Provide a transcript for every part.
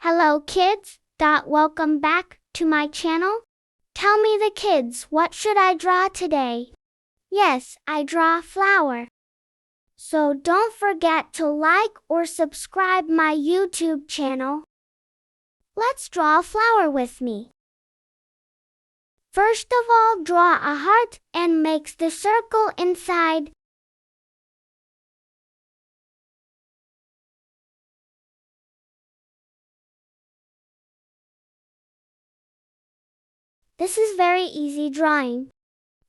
Hello kids, welcome back to my channel. Tell me the kids, what should I draw today? Yes, I draw a flower. So don't forget to like or subscribe my YouTube channel. Let's draw a flower with me. First of all, draw a heart and make the circle inside. This is very easy drawing.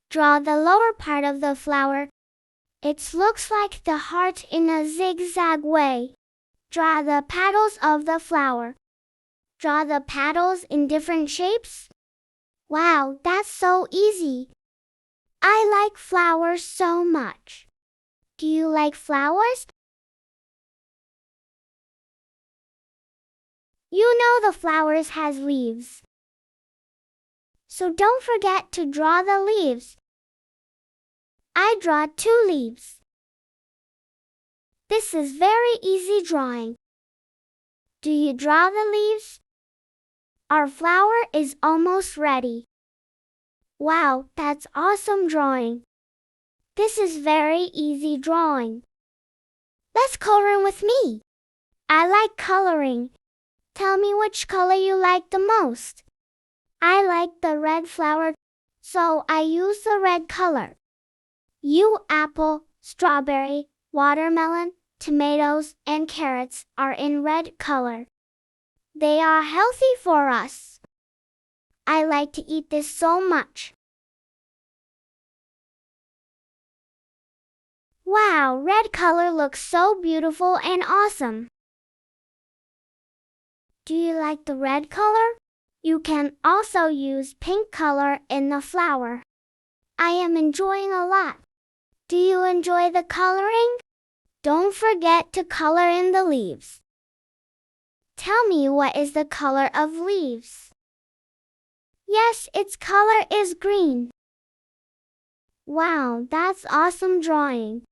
Draw the lower part of the flower. It looks like the heart in a zigzag way. Draw the petals of the flower. Draw the petals in different shapes. Wow, that's so easy. I like flowers so much. Do you like flowers? You know the flowers has leaves. So don't forget to draw the leaves. I draw 2 leaves. This is very easy drawing. Do you draw the leaves? Our flower is almost ready. Wow, that's awesome drawing. This is very easy drawing. Let's color with me. I like coloring. Tell me which color you like the most. I like the red flower, so I use the red color. You apple, strawberry, watermelon, tomatoes, and carrots are in red color. They are healthy for us. I like to eat this so much. Wow, red color looks so beautiful and awesome. Do you like the red color? You can also use pink color in the flower. I am enjoying a lot. Do you enjoy the coloring? Don't forget to color in the leaves. Tell me, what is the color of leaves? Yes, its color is green. Wow, that's awesome drawing.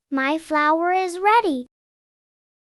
My flower is ready.